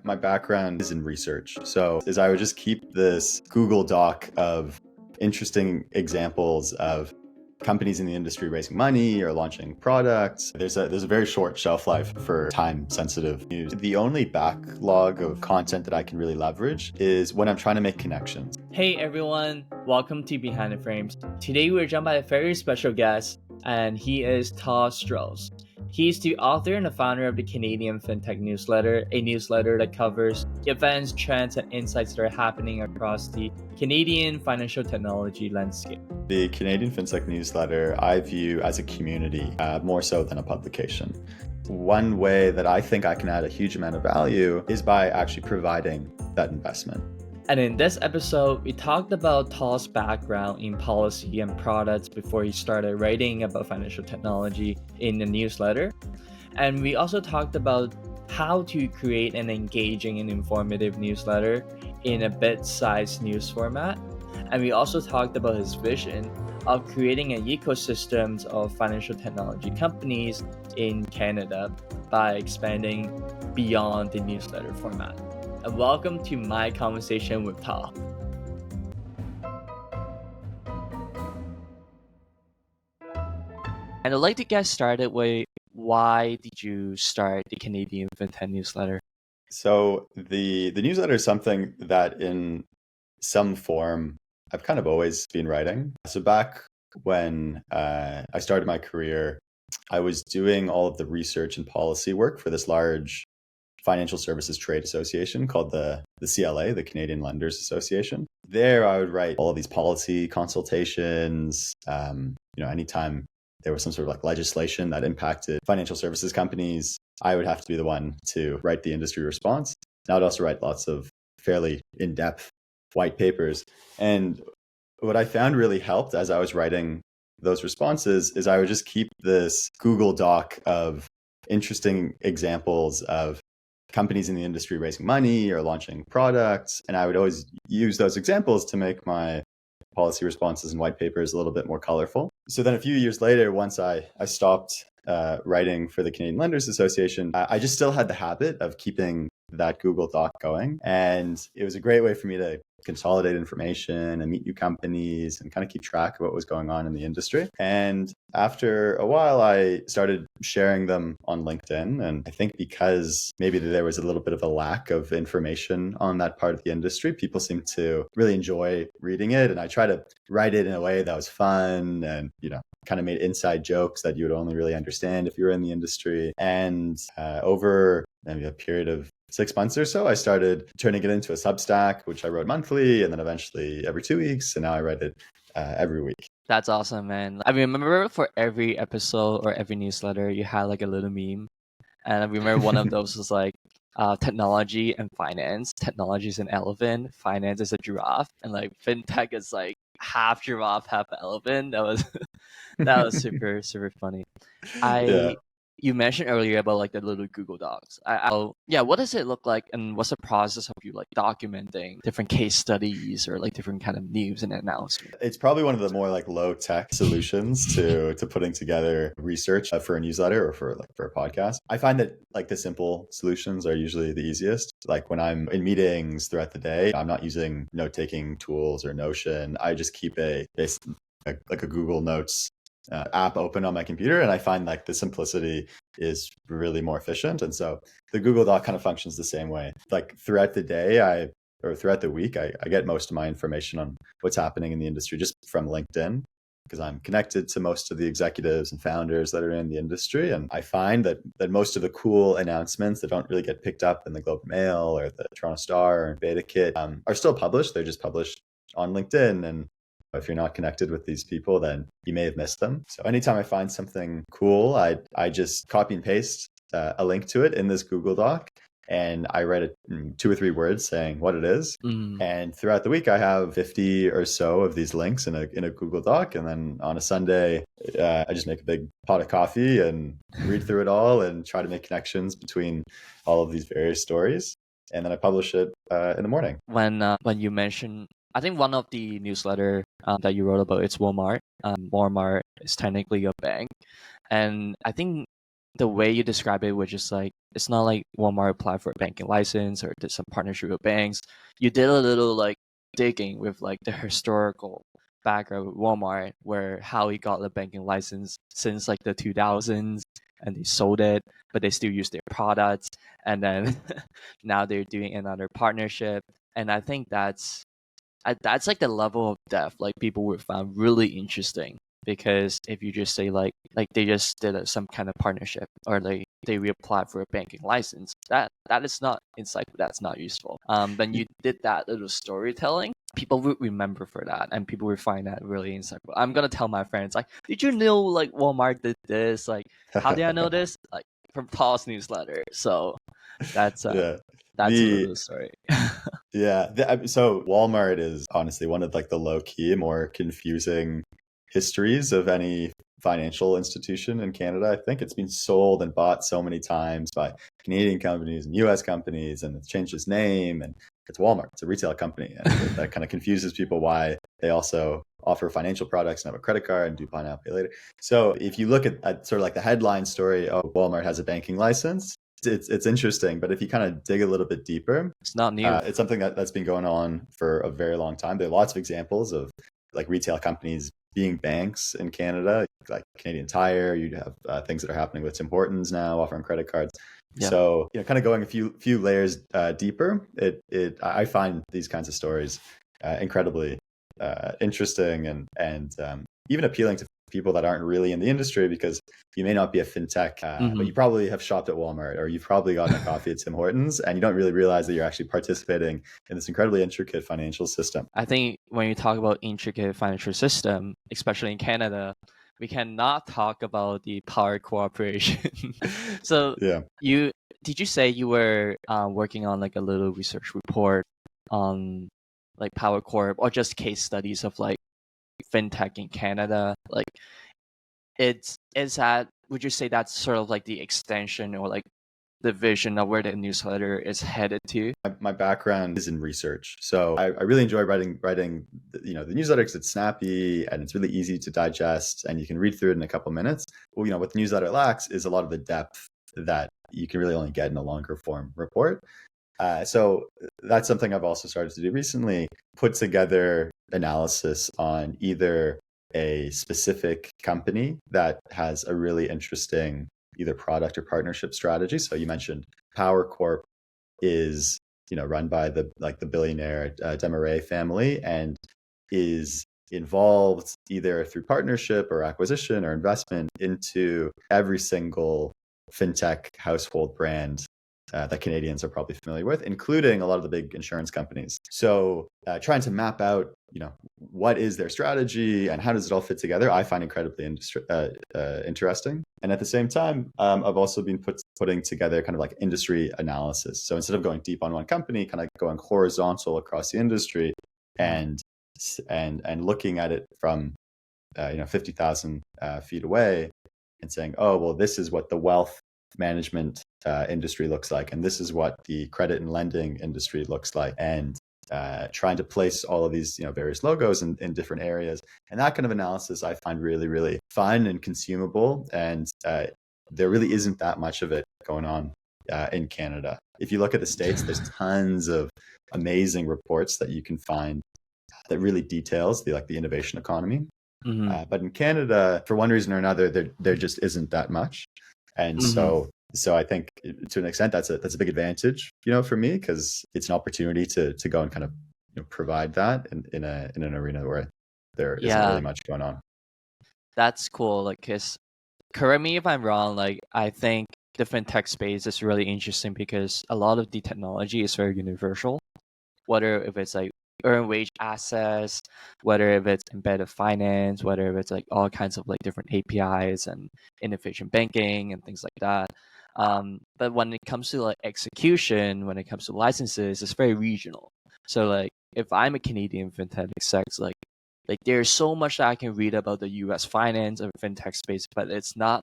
My background is in research. So is I would just keep this Google Doc of interesting examples of companies in the industry raising money or launching products. There's a very short shelf life for time-sensitive news. The only backlog of content that I can really leverage is when I'm trying to make connections. Hey everyone, welcome to Behind the Frames. Today we're joined by a very special guest, and he is Tal Schwartz. He's the author and the founder of the Canadian FinTech Newsletter, a newsletter that covers events, trends, and insights that are happening across the Canadian financial technology landscape. The Canadian FinTech Newsletter I view as a community more so than a publication. One way that I think I can add a huge amount of value is by actually providing that investment. And in this episode, we talked about Tal's background in policy and products before he started writing about financial technology in the newsletter. And we also talked about how to create an engaging and informative newsletter in a bit-sized news format. And we also talked about his vision of creating an ecosystem of financial technology companies in Canada by expanding beyond the newsletter format. And welcome to my conversation with Tal. And I'd like to get started with why did you start the Canadian FinTech Newsletter? So the newsletter is something that in some form I've kind of always been writing. So back when I started my career, I was doing all of the research and policy work for this large financial services trade association called the CLA, the Canadian Lenders Association. There I would write all of these policy consultations. Anytime there was some sort of like legislation that impacted financial services companies, I would have to be the one to write the industry response. And I would also write lots of fairly in-depth white papers. And what I found really helped as I was writing those responses is I would just keep this Google Doc of interesting examples of companies in the industry raising money or launching products. And I would always use those examples to make my policy responses and white papers a little bit more colorful. So then a few years later, once I stopped writing for the Canadian Lenders Association, I just still had the habit of keeping that Google Doc going. And it was a great way for me to consolidate information and meet new companies and kind of keep track of what was going on in the industry. And after a while, I started sharing them on LinkedIn. And I think because maybe there was a little bit of a lack of information on that part of the industry, people seemed to really enjoy reading it. And I try to write it in a way that was fun and, kind of made inside jokes that you would only really understand if you were in the industry. And over maybe a period of 6 months or so, I started turning it into a Substack, which I wrote monthly and then eventually every 2 weeks. And now I write it every week. That's awesome, man. I remember for every episode or every newsletter, you had like a little meme. And I remember one of those was like technology and finance. Technology is an elephant, finance is a giraffe. And like fintech is like half giraffe, half elephant. That was super, super funny. You mentioned earlier about like the little Google Docs. What does it look like, and what's the process of you like documenting different case studies or like different kind of news and announcements? It's probably one of the more like low tech solutions to putting together research for a newsletter or for a podcast. I find that like the simple solutions are usually the easiest. Like when I'm in meetings throughout the day, I'm not using note-taking tools or Notion. I just keep a Google Notes app open on my computer, and I find like the simplicity is really more efficient. And so the Google Doc kind of functions the same way. Like throughout the day, throughout the week, I get most of my information on what's happening in the industry just from LinkedIn, because I'm connected to most of the executives and founders that are in the industry. And I find that most of the cool announcements that don't really get picked up in the Globe and Mail or the Toronto Star or Beta Kit are still published. They're just published on LinkedIn. And if you're not connected with these people, then you may have missed them. So anytime I find something cool, I just copy and paste a link to it in this Google Doc, and I write it in 2 or 3 words saying what it is. And throughout the week, I have 50 or so of these links in a Google Doc. And then on a Sunday, I just make a big pot of coffee and read through it all and try to make connections between all of these various stories. And then I publish it in the morning. When you mentioned, I think one of the newsletter that you wrote about, it's Walmart. Walmart is technically a bank. And I think the way you describe it, which is like it's not like Walmart applied for a banking license or did some partnership with banks. You did a little like digging with like the historical background with Walmart, where how he got the banking license since like the 2000s, and they sold it, but they still use their products, and then now they're doing another partnership, and I think that's like the level of depth like people would find really interesting. Because if you just say like they just did some kind of partnership, or they reapplied for a banking license, that is not insightful, that's not useful. Then you did that little storytelling, people would remember for that, and people would find that really insightful. I'm gonna tell my friends like, did you know like Walmart did this? Like, how did I know this? Like, from Tal's newsletter. So that's Yeah. that's a The little story. Yeah. So Walmart is honestly one of like the low key, more confusing histories of any financial institution in Canada. I think it's been sold and bought so many times by Canadian companies and US companies, and it's changed its name, and it's Walmart. It's a retail company. And that kind of confuses people why they also offer financial products and have a credit card and do buy now, pay later. So if you look at sort of like the headline story, oh, Walmart has a banking license, it's interesting. But if you kind of dig a little bit deeper, It's not new. it's something that's been going on for a very long time. There are lots of examples of like retail companies being banks in Canada, like Canadian Tire. You have things that are happening with Tim Hortons now offering credit cards. Yeah. So kind of going a few layers deeper, I find these kinds of stories incredibly interesting and even appealing to people that aren't really in the industry, because you may not be a fintech, but you probably have shopped at Walmart, or you've probably gotten a coffee at Tim Hortons, and you don't really realize that you're actually participating in this incredibly intricate financial system. I think when you talk about intricate financial system, especially in Canada, we cannot talk about the power cooperation. So Yeah. did you say you were working on like a little research report on like Power Corp, or just case studies of like fintech in Canada? Like, is that, would you say that's sort of like the extension or like the vision of where the newsletter is headed to? My background is in research, so I really enjoy writing the newsletter, because it's snappy and it's really easy to digest, and you can read through it in a couple minutes. Well, what the newsletter lacks is a lot of the depth that you can really only get in a longer form report. So that's something I've also started to do recently, put together analysis on either a specific company that has a really interesting either product or partnership strategy. So you mentioned Power Corp is run by the billionaire Desmarais family, and is involved either through partnership or acquisition or investment into every single fintech household brand that Canadians are probably familiar with, including a lot of the big insurance companies. So trying to map out, what is their strategy and how does it all fit together, I find incredibly interesting. And at the same time, I've also been putting together kind of like industry analysis. So instead of going deep on one company, kind of going horizontal across the industry, and looking at it from 50,000 feet away, and saying, oh, well, this is what the wealth management industry looks like, and this is what the credit and lending industry looks like, and trying to place all of these various logos in different areas. And that kind of analysis I find really, really fun and consumable, and there really isn't that much of it going on in Canada. If you look at the States, there's tons of amazing reports that you can find that really details the innovation economy. But in Canada, for one reason or another, there just isn't that much. And so I think to an extent that's a big advantage, for me, because it's an opportunity to go and kind of provide that in an arena where there isn't really much going on. That's cool. Like, cause correct me if I'm wrong. Like, I think the fintech space is really interesting because a lot of the technology is very universal. Whether if it's like earned wage assets, whether if it's embedded finance, whether if it's like all kinds of like different APIs and inefficient banking and things like that. But when it comes to like execution, when it comes to licenses, it's very regional. So like if I'm a Canadian fintech exec, like there's so much that I can read about the US finance and fintech space, but it's not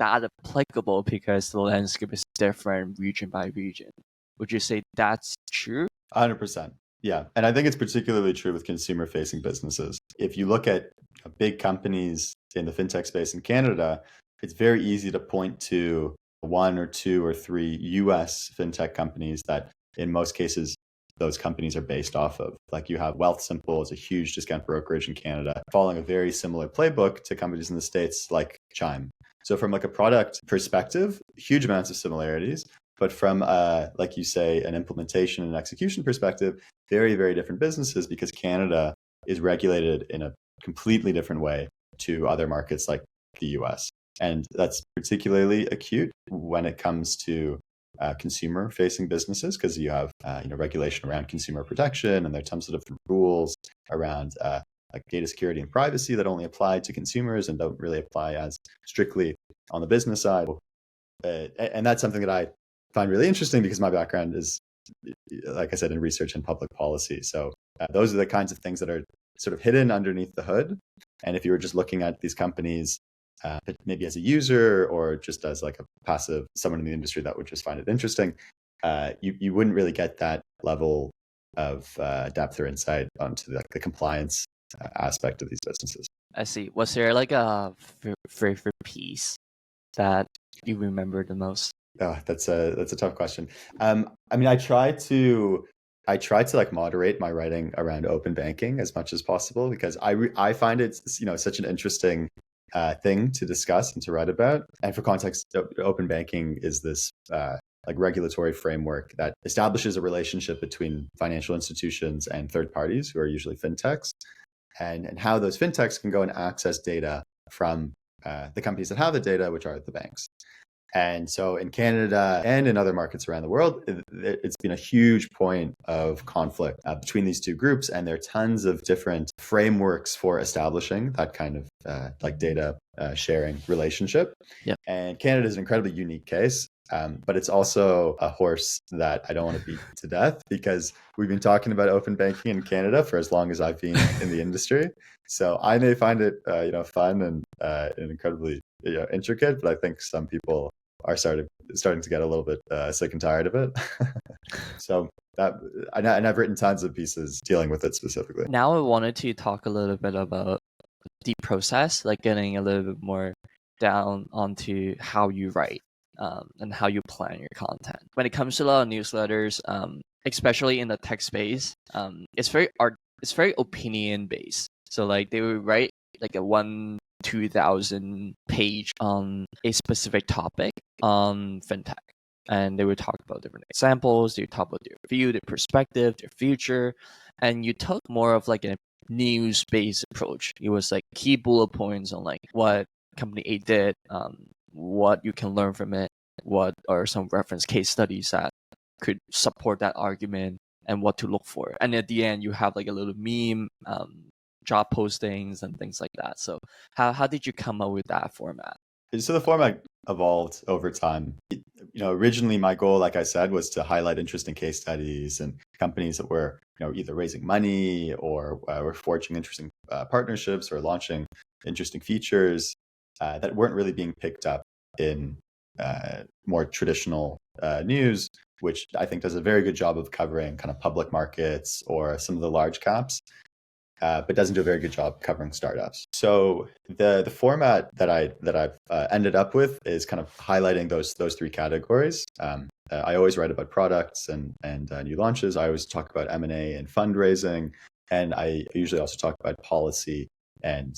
that applicable because the landscape is different region by region. Would you say that's true? 100%. Yeah. And I think it's particularly true with consumer facing businesses. If you look at big companies in the fintech space in Canada, it's very easy to point to one or two or three US fintech companies that in most cases those companies are based off of. Like you have Wealthsimple is a huge discount brokerage in Canada, following a very similar playbook to companies in the States like Chime. So from like a product perspective, huge amounts of similarities, but from like you say, an implementation and execution perspective, very, very different businesses because Canada is regulated in a completely different way to other markets like the US. And that's particularly acute when it comes to consumer-facing businesses because you have regulation around consumer protection, and there are tons of different rules around like data security and privacy that only apply to consumers and don't really apply as strictly on the business side. And that's something that I find really interesting because my background is, like I said, in research and public policy. So those are the kinds of things that are sort of hidden underneath the hood. And if you were just looking at these companies maybe as a user or just as like a passive someone in the industry that would just find it interesting, you wouldn't really get that level of depth or insight onto the compliance aspect of these businesses. I see. Was there like a favorite piece that you remember the most? Oh, that's a tough question. I mean, I try to like moderate my writing around open banking as much as possible because I find it such an interesting thing to discuss and to write about. And for context, open banking is this like regulatory framework that establishes a relationship between financial institutions and third parties who are usually fintechs, and how those fintechs can go and access data from the companies that have the data, which are the banks. And so in Canada and in other markets around the world, it's been a huge point of conflict between these two groups. And there are tons of different frameworks for establishing that kind of like data sharing relationship. Yep. And Canada is an incredibly unique case. But it's also a horse that I don't want to beat to death because we've been talking about open banking in Canada for as long as I've been in the industry. So I may find it fun and incredibly intricate, but I think some people are starting to get a little bit sick and tired of it. So that and I've written tons of pieces dealing with it specifically. Now I wanted to talk a little bit about the process, like getting a little bit more down onto how you write and how you plan your content. When it comes to a lot of newsletters, especially in the tech space, it's very opinion based. So like they would write like a 2,000 page on a specific topic on fintech. And they would talk about different examples, they would talk about their view, their perspective, their future. And you took more of like a news-based approach. It was like key bullet points on like what company A did, what you can learn from it, what are some reference case studies that could support that argument, and what to look for. And at the end, you have like a little meme, job postings and things like that. So how did you come up with that format? So the format evolved over time. Originally my goal, like I said, was to highlight interesting case studies and companies that were, either raising money or were forging interesting partnerships or launching interesting features that weren't really being picked up in more traditional news, which I think does a very good job of covering kind of public markets or some of the large caps. But doesn't do a very good job covering startups. So the format that I've ended up with is kind of highlighting those three categories. I always write about products and new launches. I always talk about M&A and fundraising, and I usually also talk about policy and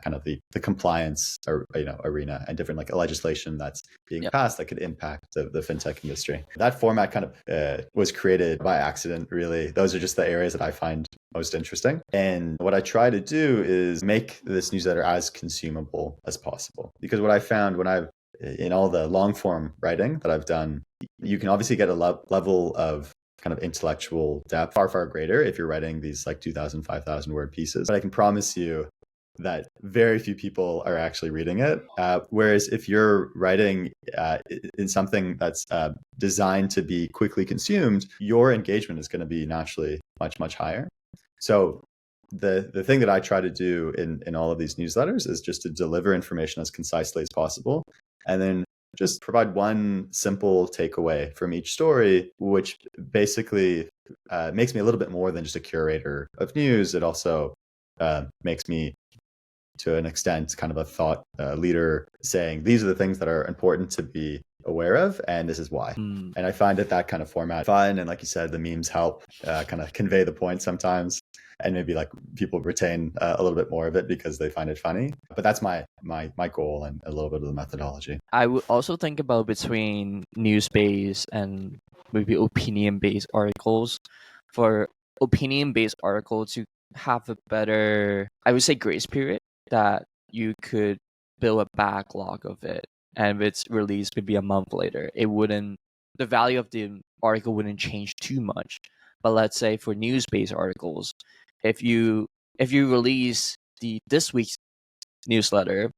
kind of the compliance arena and different like legislation that's being passed that could impact the fintech industry. That format kind of was created by accident, really. Those are just the areas that I find most interesting. And what I try to do is make this newsletter as consumable as possible. Because what I found in all the long form writing that I've done, you can obviously get a level of kind of intellectual depth far, far greater if you're writing these like 2,000, 5,000 word pieces. But I can promise you that very few people are actually reading it. Whereas if you're writing in something that's designed to be quickly consumed, your engagement is going to be naturally much, much higher. So the thing that I try to do in all of these newsletters is just to deliver information as concisely as possible, and then just provide one simple takeaway from each story, which basically makes me a little bit more than just a curator of news. It also makes me to an extent, kind of a thought leader saying, these are the things that are important to be aware of, and this is why. And I find that kind of format fun. And like you said, the memes help kind of convey the point sometimes. And maybe like people retain a little bit more of it because they find it funny. But that's my goal and a little bit of the methodology. I would also think about between news-based and maybe opinion-based articles. For opinion-based articles, to have a better, I would say, grace period that you could build a backlog of it. And if it's released maybe a month later, the value of the article wouldn't change too much. But let's say for news-based articles, if you release this week's newsletter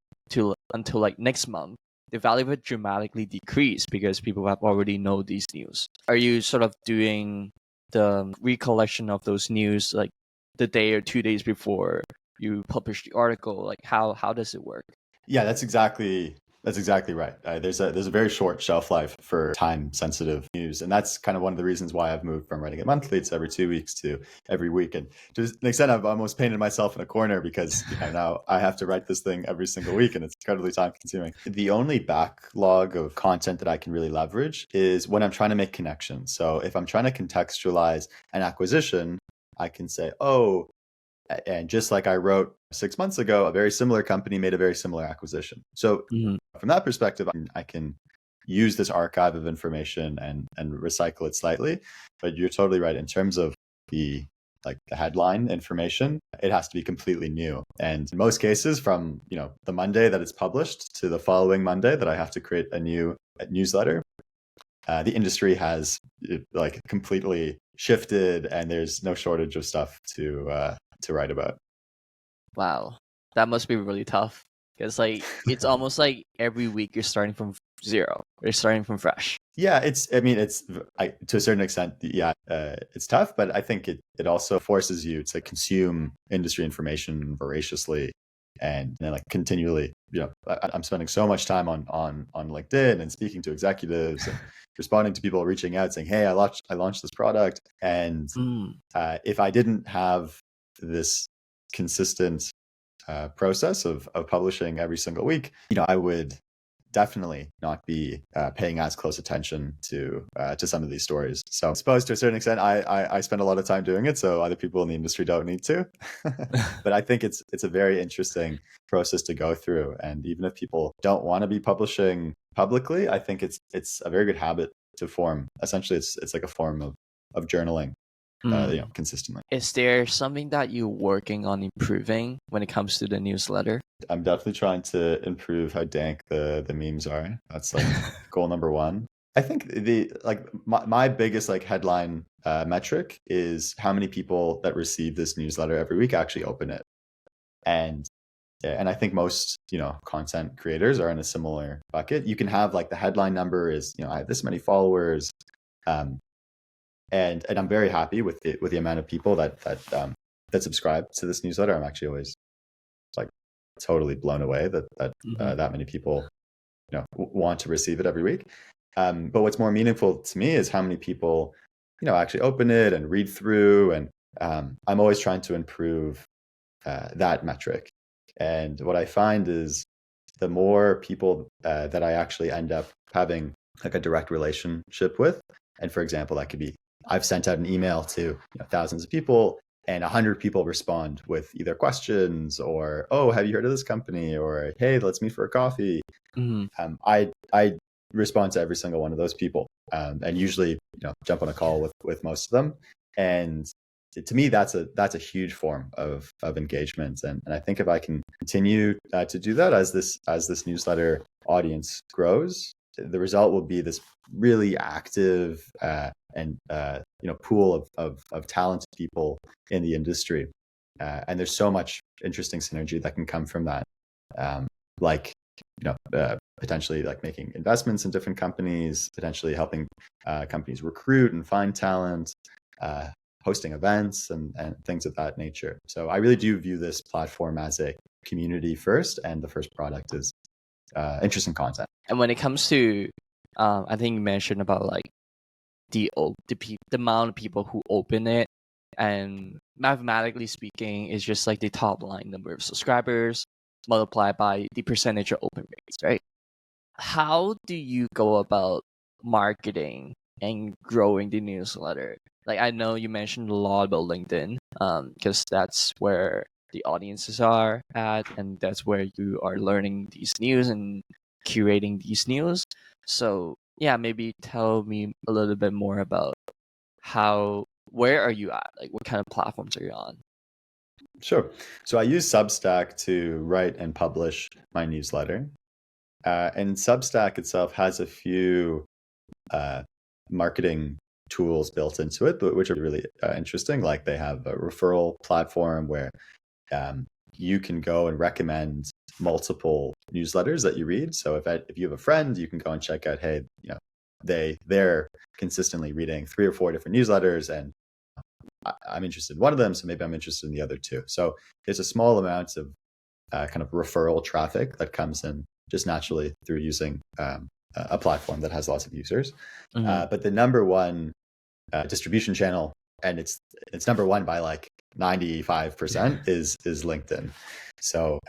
until like next month, the value of it dramatically decrease because people have already know these news. Are you sort of doing the recollection of those news like the day or 2 days before you publish the article? Like how does it work? Yeah, that's exactly right. There's a very short shelf life for time-sensitive news, and that's kind of one of the reasons why I've moved from writing it monthly to every 2 weeks to every week. And to an extent, I've almost painted myself in a corner because now I have to write this thing every single week, and it's incredibly time-consuming. The only backlog of content that I can really leverage is when I'm trying to make connections. So if I'm trying to contextualize an acquisition, I can say, oh, and just like I wrote 6 months ago, a very similar company made a very similar acquisition. So from that perspective, I can use this archive of information and recycle it slightly. But you're totally right. In terms of the headline information, it has to be completely new. And in most cases, from the Monday that it's published to the following Monday that I have to create a new newsletter, the industry has completely shifted, and there's no shortage of stuff to write about. Wow, that must be really tough because it's almost like every week you're starting from zero. You're starting from fresh. Yeah, it's to a certain extent, it's tough, but I think it also forces you to consume industry information voraciously and continually. I'm spending so much time on LinkedIn and speaking to executives and responding to people reaching out saying, hey, I launched this product. And if I didn't have this consistent process of publishing every single week, I would definitely not be paying as close attention to some of these stories. So I suppose to a certain extent, I spend a lot of time doing it, so other people in the industry don't need to. But I think it's a very interesting process to go through. And even if people don't want to be publishing publicly, I think it's a very good habit to form. Essentially, it's like a form of journaling. Consistently. Is there something that you're working on improving when it comes to the newsletter? I'm definitely trying to improve how dank the memes are. That's goal number one. I think my biggest headline metric is how many people that receive this newsletter every week actually open it. And I think most content creators are in a similar bucket. You can have the headline number is I have this many followers. And I'm very happy with the amount of people that subscribe to this newsletter. I'm actually always totally blown away that that many people want to receive it every week. But what's more meaningful to me is how many people actually open it and read through. And I'm always trying to improve that metric. And what I find is the more people that I actually end up having a direct relationship with, and for example, that could be I've sent out an email to thousands of people, and 100 people respond with either questions or, oh, have you heard of this company? Or, hey, let's meet for a coffee. I respond to every single one of those people, and usually jump on a call with most of them. And to me, that's a huge form of engagement. And I think if I can continue to do that as this newsletter audience grows, the result will be this really active and pool of talented people in the industry, and there's so much interesting synergy that can come from that, potentially making investments in different companies, potentially helping companies recruit and find talent, hosting events and things of that nature. So I really do view this platform as a community first, and the first product is interesting content. And when it comes to, I think you mentioned about the amount of people who open it, and mathematically speaking, it's just the top line number of subscribers multiplied by the percentage of open rates, right? How do you go about marketing and growing the newsletter? Like, I know you mentioned a lot about LinkedIn, because that's where the audiences are at, and that's where you are learning these news and curating these news. So yeah, maybe tell me a little bit more about where are you at? Like, what kind of platforms are you on? Sure. So I use Substack to write and publish my newsletter. And Substack itself has a few marketing tools built into it, which are really interesting. Like they have a referral platform where you can go and recommend multiple newsletters that you read. So if you have a friend, you can go and check out, hey, they're consistently reading 3 or 4 different newsletters, and I'm interested in one of them, so maybe I'm interested in the other 2. So there's a small amount of kind of referral traffic that comes in just naturally through using a platform that has lots of users. But the number one distribution channel, and it's number one by like 95%, is LinkedIn. So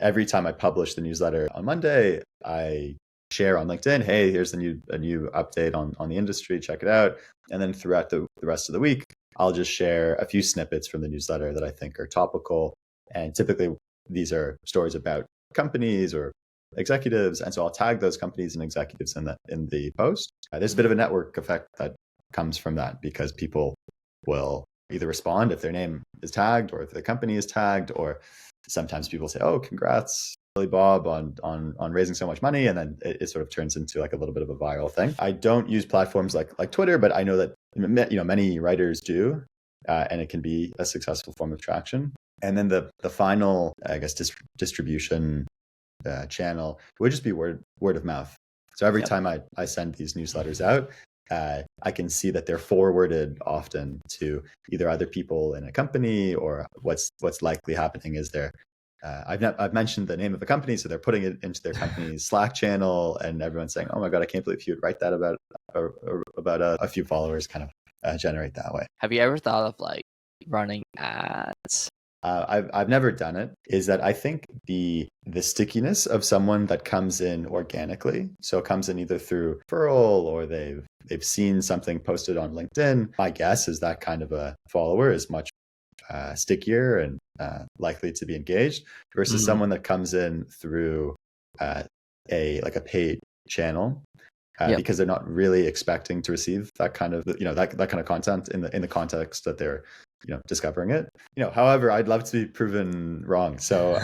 every time I publish the newsletter on Monday, I share on LinkedIn, hey, here's a new update on the industry, check it out. And then throughout the rest of the week, I'll just share a few snippets from the newsletter that I think are topical. And typically these are stories about companies or executives, and so I'll tag those companies and executives in the post. There's a bit of a network effect that comes from that, because people will either respond if their name is tagged or if the company is tagged, or sometimes people say, oh, congrats Billy Bob on raising so much money, and then it sort of turns into like a little bit of a viral thing. I don't use platforms like Twitter, but I know that many writers do, and it can be a successful form of traction. And then the final, I guess, distribution channel would just be word of mouth. So every time I send these newsletters out, I can see that they're forwarded often to either other people in a company, or what's likely happening is I've mentioned the name of the company, so they're putting it into their company's Slack channel, and everyone's saying, "Oh my god, I can't believe you'd write that about a few followers." Kind of generate that way. Have you ever thought of like running ads? I've never done it. Is that I think the stickiness of someone that comes in organically, so it comes in either through referral or they've seen something posted on LinkedIn. My guess is that kind of a follower is much stickier and likely to be engaged versus someone that comes in through a paid channel. Because they're not really expecting to receive that kind of that kind of content in the context that they're discovering it. However, I'd love to be proven wrong. So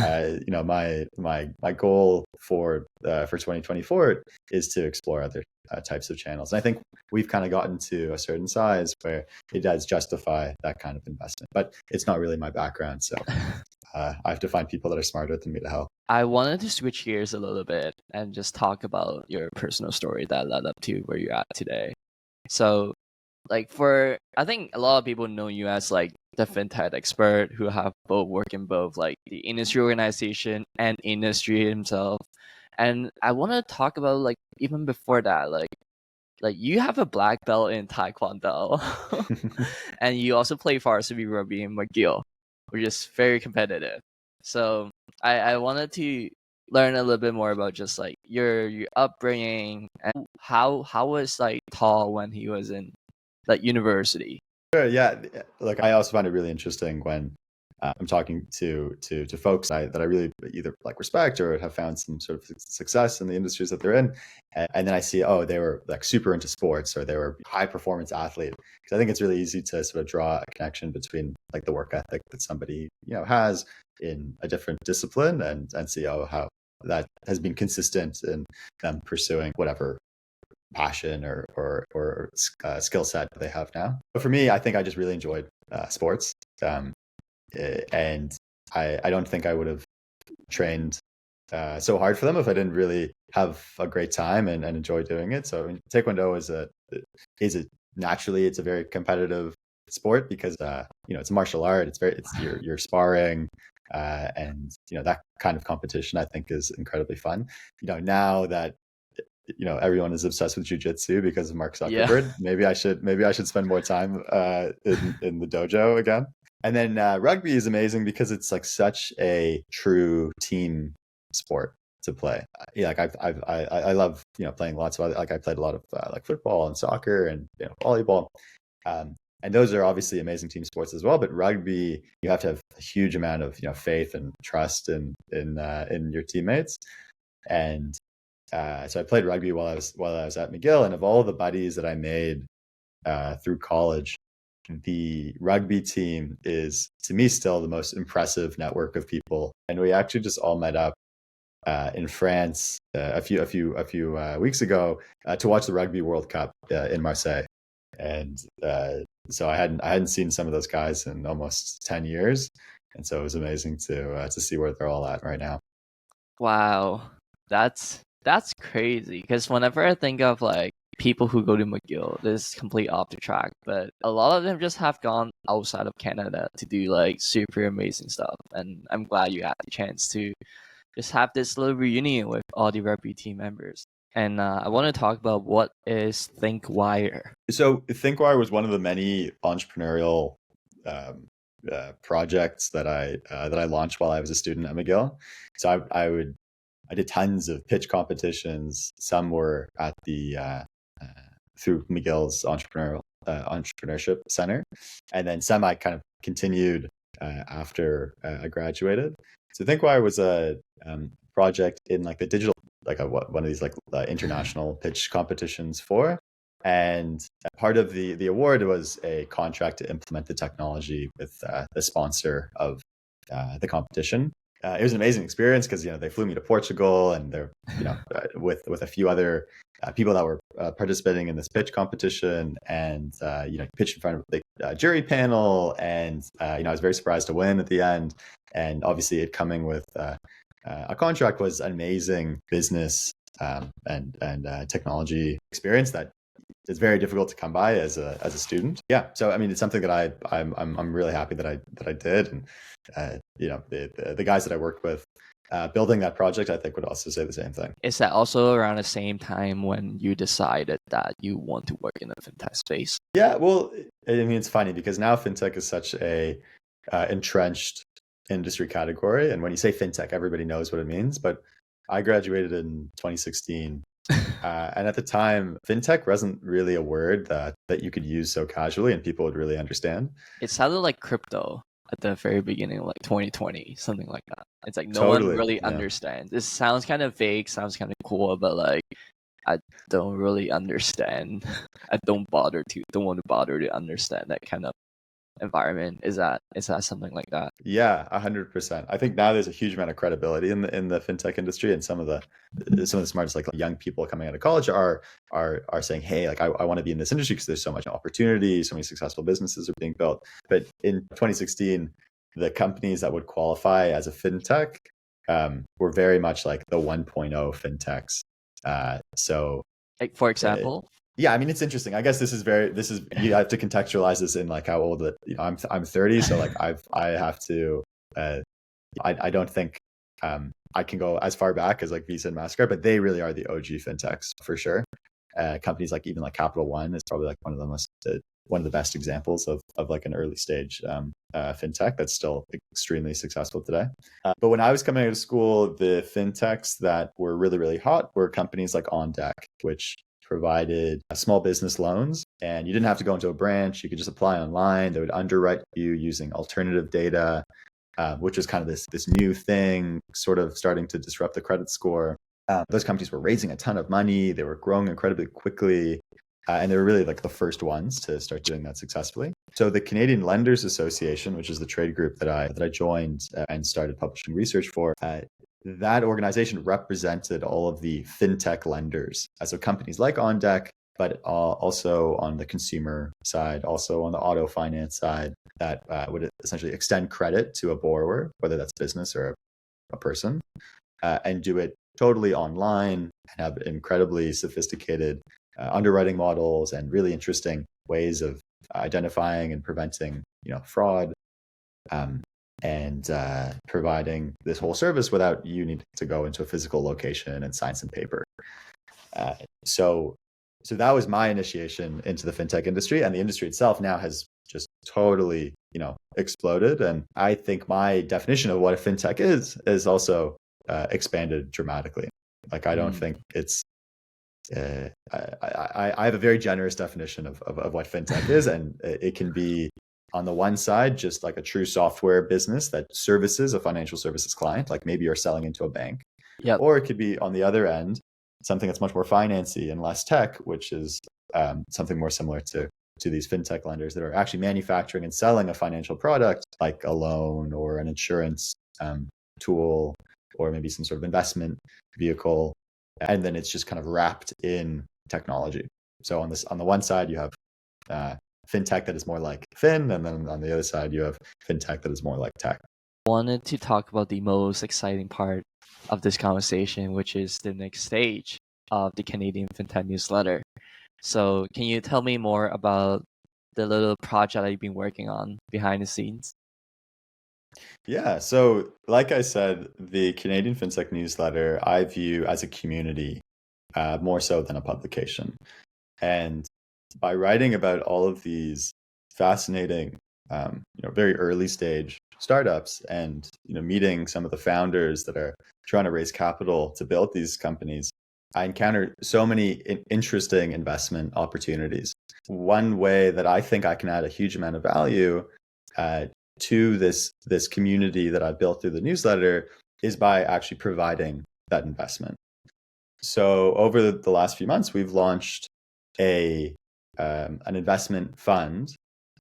my goal for 2024 is to explore other types of channels. And I think we've kind of gotten to a certain size where it does justify that kind of investment, but it's not really my background. So I have to find people that are smarter than me to help. I wanted to switch gears a little bit and just talk about your personal story that led up to where you're at today. So, I think a lot of people know you as like the fintech expert who have both worked in both like the industry organization and industry himself. And I want to talk about like even before that, like you have a black belt in Taekwondo, and you also play varsity rugby in McGill, which is very competitive. So I wanted to learn a little bit more about just like your upbringing and how was like Tal when he was in like university. Sure, yeah. Look, I also find it really interesting when I'm talking to folks that I really either like respect or have found some sort of success in the industries that they're in, and then I see, oh, they were like super into sports or they were high performance athlete. Because I think it's really easy to sort of draw a connection between like the work ethic that somebody has in a different discipline and see how that has been consistent in them pursuing whatever passion or skill set they have now. But for me, I think I just really enjoyed sports. And I don't think I would have trained so hard for them if I didn't really have a great time and enjoy doing it. So Taekwondo is naturally it's a very competitive sport because it's a martial art. You're sparring, and that kind of competition I think is incredibly fun. Now that everyone is obsessed with jiu-jitsu because of Mark Zuckerberg. Maybe I should spend more time in the dojo again. And then rugby is amazing because it's like such a true team sport to play. Yeah, like I love playing lots of other, like I played a lot of like football and soccer and volleyball. And those are obviously amazing team sports as well. But rugby, you have to have a huge amount of faith and trust in your teammates. And so I played rugby while I was at McGill, and of all the buddies that I made through college, the rugby team is to me still the most impressive network of people. And we actually just all met up in France a few weeks ago to watch the Rugby World Cup in Marseille. And so I hadn't seen some of those guys in almost 10 years, and so it was amazing to see where they're all at right now. Wow, that's crazy. Because whenever I think of like people who go to McGill, this is complete off the track, but a lot of them just have gone outside of Canada to do like super amazing stuff. And I'm glad you had the chance to just have this little reunion with all the rugby team members. And I want to talk about what is Thinkwire. So Thinkwire was one of the many entrepreneurial projects that I launched while I was a student at McGill. So I did tons of pitch competitions. Some were at the through McGill's entrepreneurship center, and then some I kind of continued after I graduated. So Thinkwire was a project in like the digital, like one of these like international pitch competitions for. And part of the award was a contract to implement the technology with the sponsor of the competition. It was an amazing experience because they flew me to Portugal, and they're with a few other people that were participating in this pitch competition, and pitched in front of the jury panel, and I was very surprised to win at the end. And obviously, it coming with a contract was an amazing business and technology experience that is very difficult to come by as a student. Yeah, so I mean, it's something that I'm really happy that I did, and the guys that I worked with building that project, I think, would also say the same thing. Is that also around the same time when you decided that you want to work in the fintech space? Yeah, well, I mean, it's funny because now fintech is such a entrenched industry category, and when you say fintech, everybody knows what it means. But I graduated in 2016. And at the time, fintech wasn't really a word that you could use so casually and people would really understand. It sounded like crypto at the very beginning, like 2020, something like that. It's like no Totally, one really yeah. understands. This sounds kind of vague, sounds kind of cool, but like I don't really understand. I don't want to bother to understand that kind of environment. Is that something like that? Yeah, 100%. I think now there's a huge amount of credibility in the fintech industry, and some of the smartest like young people coming out of college are saying, hey, like I want to be in this industry because there's so much opportunity, so many successful businesses are being built. But in 2016, the companies that would qualify as a fintech were very much like the 1.0 fintechs. So, like for example. Yeah, I mean, it's interesting. I guess this is you have to contextualize this in like how old that I'm 30, so like I have to I don't think I can go as far back as like Visa and MasterCard, but they really are the OG fintechs for sure. Companies like even like Capital One is probably like one of the best examples of like an early stage fintech that's still extremely successful today. But when I was coming out of school, the fintechs that were really, really hot were companies like On Deck, which provided small business loans, and you didn't have to go into a branch. You could just apply online. They would underwrite you using alternative data, which was kind of this new thing, sort of starting to disrupt the credit score. Those companies were raising a ton of money. They were growing incredibly quickly, and they were really like the first ones to start doing that successfully. So the Canadian Lenders Association, which is the trade group that I joined and started publishing research for, that organization represented all of the fintech lenders. So companies like On Deck, but also on the consumer side, also on the auto finance side, that would essentially extend credit to a borrower, whether that's business or a person, and do it totally online and have incredibly sophisticated underwriting models and really interesting ways of identifying and preventing fraud. And providing this whole service without you needing to go into a physical location and sign some paper. So that was my initiation into the fintech industry, and the industry itself now has just totally, exploded. And I think my definition of what a fintech is also expanded dramatically. Like, I don't think it's, I have a very generous definition of what fintech is. And it can be, on the one side, just like a true software business that services a financial services client, like maybe you're selling into a bank. Yep. Or it could be, on the other end, something that's much more financy and less tech, which is something more similar to these fintech lenders that are actually manufacturing and selling a financial product, like a loan or an insurance tool, or maybe some sort of investment vehicle. And then it's just kind of wrapped in technology. So on the one side, you have fintech that is more like fin, and then on the other side, you have fintech that is more like tech. Wanted to talk about the most exciting part of this conversation, which is the next stage of the Canadian FinTech Newsletter. So can you tell me more about the little project that you've been working on behind the scenes? Yeah, so like I said, the Canadian FinTech Newsletter I view as a community more so than a publication. And by writing about all of these fascinating, very early stage startups, and meeting some of the founders that are trying to raise capital to build these companies, I encountered so many interesting investment opportunities. One way that I think I can add a huge amount of value to this community that I built through the newsletter is by actually providing that investment. So over the last few months, we've launched an investment fund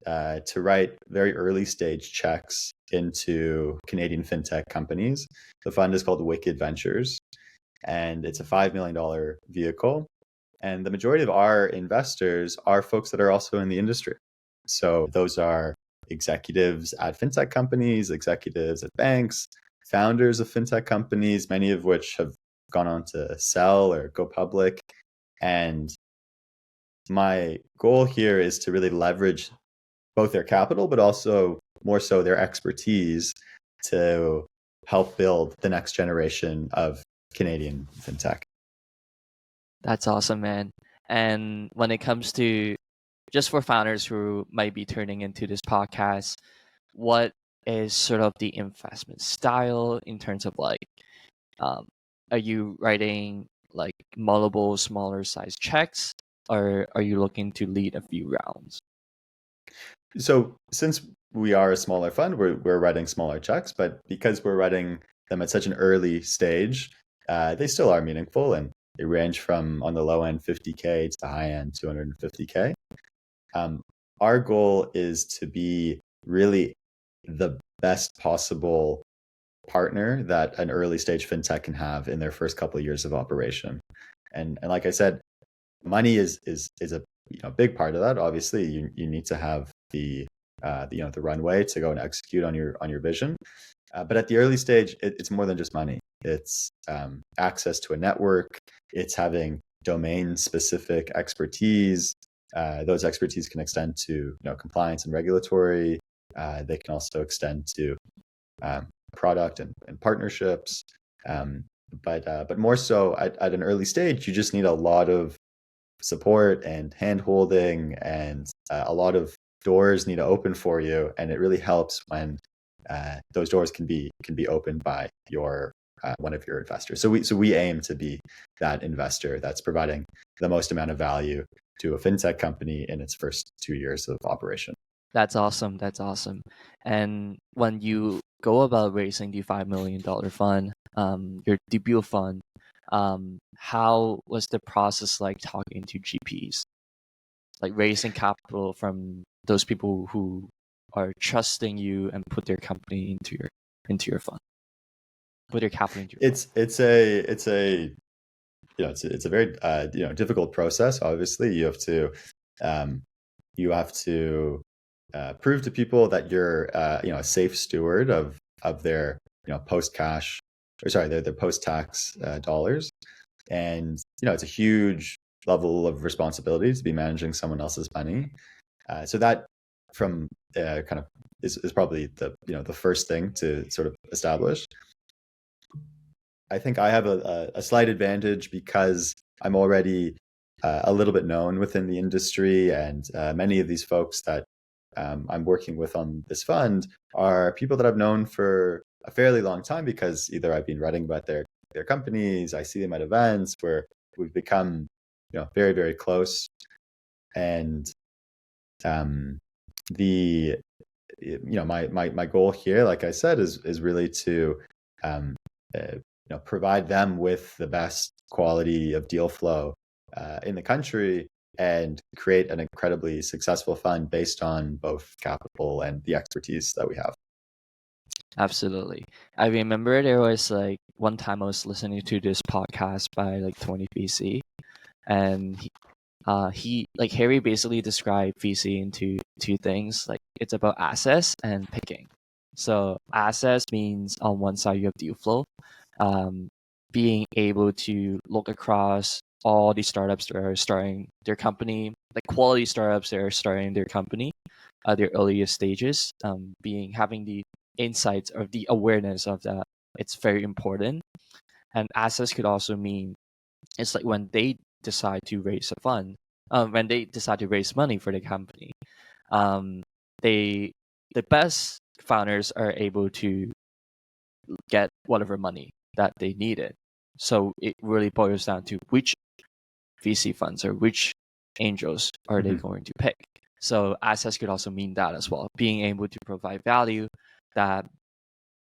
to write very early stage checks into Canadian fintech companies. The fund is called Wicked Ventures, and it's a $5 million vehicle. And the majority of our investors are folks that are also in the industry. So those are executives at fintech companies, executives at banks, founders of fintech companies, many of which have gone on to sell or go public. And my goal here is to really leverage both their capital, but also more so their expertise to help build the next generation of Canadian fintech. That's awesome, man. And when it comes to, just for founders who might be turning into this podcast, what is sort of the investment style in terms of like, are you writing like multiple smaller size checks, or are you looking to lead a few rounds? So since we are a smaller fund, we're writing smaller checks, but because we're writing them at such an early stage, they still are meaningful, and they range from, on the low end, 50K to the high end, 250K. Our goal is to be really the best possible partner that an early stage fintech can have in their first couple of years of operation. And like I said, money is a big part of that. Obviously, you need to have the runway to go and execute on your vision. But at the early stage, it's more than just money. It's access to a network. It's having domain-specific expertise. Those expertise can extend to compliance and regulatory. They can also extend to product and partnerships. But more so at an early stage, you just need a lot of support and hand-holding, and a lot of doors need to open for you. And it really helps when those doors can be opened by one of your investors. So we aim to be that investor that's providing the most amount of value to a fintech company in its first 2 years of operation. That's awesome. That's awesome. And when you go about raising the $5 million fund, your debut fund, how was the process like talking to GPs, like raising capital from those people who are trusting you and put their company into your fund, put their capital into your fund? It's a very difficult process. Obviously, you have to prove to people that you're a safe steward of their their post tax dollars, and it's a huge level of responsibility to be managing someone else's money. So that from kind of is probably the first thing to sort of establish. I think I have a slight advantage because I'm already a little bit known within the industry, and many of these folks that I'm working with on this fund are people that I've known for a fairly long time, because either I've been writing about their companies, I see them at events where we've become, very, very close. And the my goal here, like I said, is really to provide them with the best quality of deal flow in the country, and create an incredibly successful fund based on both capital and the expertise that we have. Absolutely. I remember there was like one time I was listening to this podcast by like Tony VC, and he like Harry basically described VC into two things. Like it's about access and picking. So access means on one side you have deal flow, being able to look across all the startups that are starting their company, like quality startups that are starting their company at their earliest stages, having the insights or the awareness of that. It's very important. And access could also mean it's like when they decide to raise a fund, when they decide to raise money for the company, the best founders are able to get whatever money that they needed. So it really boils down to which VC funds or which angels are they going to pick. So access could also mean that as well, being able to provide value that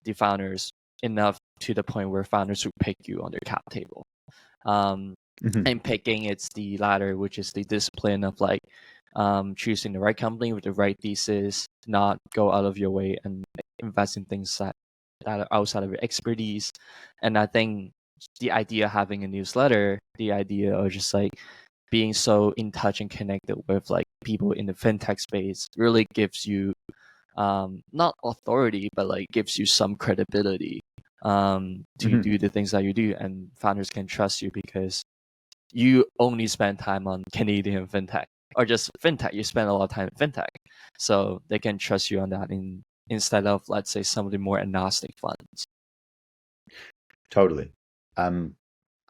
the founders enough to the point where founders would pick you on their cap table. And picking, it's the latter, which is the discipline of like choosing the right company with the right thesis, not go out of your way and invest in things that are outside of your expertise. And I think the idea of having a newsletter, the idea of just like being so in touch and connected with like people in the fintech space really gives you not authority, but like gives you some credibility to do the things that you do, and founders can trust you because you only spend time on Canadian fintech or just fintech. You spend a lot of time in fintech, so they can trust you on that instead of, let's say, some of the more agnostic funds. Totally.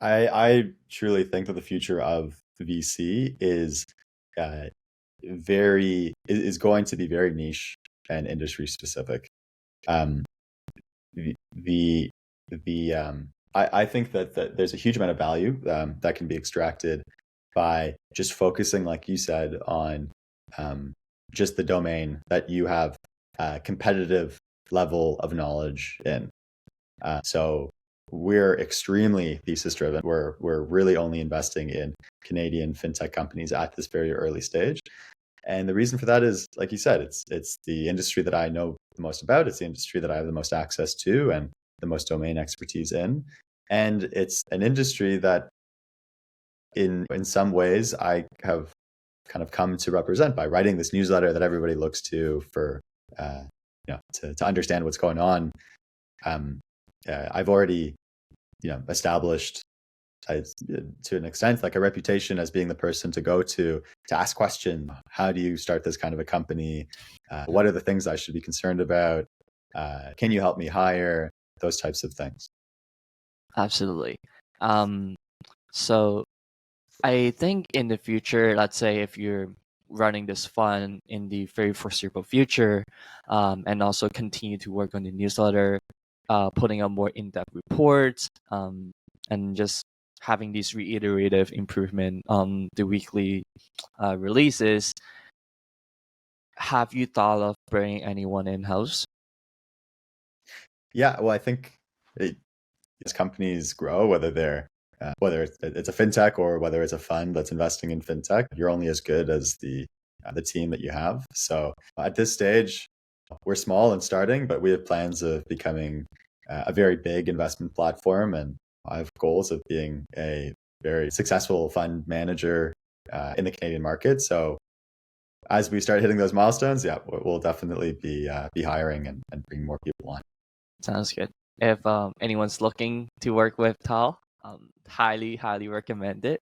I truly think that the future of VC is going to be very niche and industry specific. I think that there's a huge amount of value that can be extracted by just focusing, like you said, on just the domain that you have a competitive level of knowledge in. So we're extremely thesis driven. We're really only investing in Canadian fintech companies at this very early stage. And the reason for that is, like you said, it's the industry that I know the most about. It's the industry that I have the most access to and the most domain expertise in. And it's an industry that in some ways I have kind of come to represent by writing this newsletter that everybody looks to for to understand what's going on. I've already established to an extent like a reputation as being the person to go to ask questions. How do you start this kind of a company? What are the things I should be concerned about? Can you help me hire? Those types of things. Absolutely. So I think in the future, let's say if you're running this fund in the very foreseeable future, and also continue to work on the newsletter, putting out more in-depth reports, and just having these reiterative improvement on the weekly releases, have you thought of bringing anyone in-house? Yeah, well, I think as companies grow, whether it's a fintech or whether it's a fund that's investing in fintech, you're only as good as the team that you have. So at this stage, we're small and starting, but we have plans of becoming a very big investment platform, and I have goals of being a very successful fund manager in the Canadian market. So as we start hitting those milestones, yeah, we'll definitely be hiring and bring more people on. Sounds good. If anyone's looking to work with Tal, highly recommend it.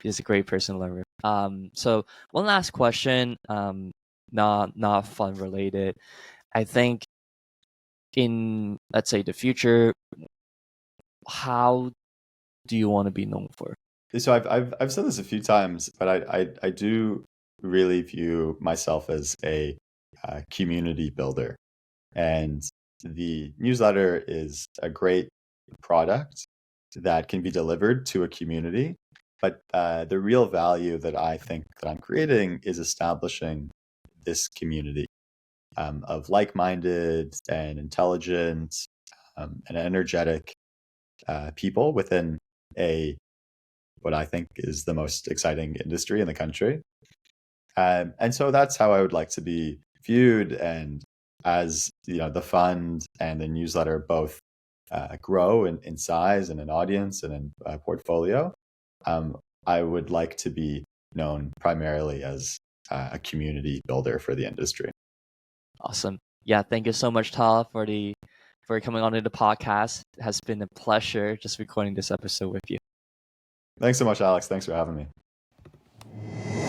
He's a great person to learn with. So one last question, not fun related. I think in, let's say, the future, how do you want to be known for? So I've said this a few times, but I do really view myself as a community builder. And the newsletter is a great product that can be delivered to a community. But the real value that I think that I'm creating is establishing this community of like-minded and intelligent and energetic people within what I think is the most exciting industry in the country. And so that's how I would like to be viewed. And as the fund and the newsletter both grow in size and in audience and in portfolio, I would like to be known primarily as a community builder for the industry. Awesome. Yeah, thank you so much, Tal, for coming on to the podcast. It has been a pleasure just recording this episode with you. Thanks so much, Alex. Thanks for having me.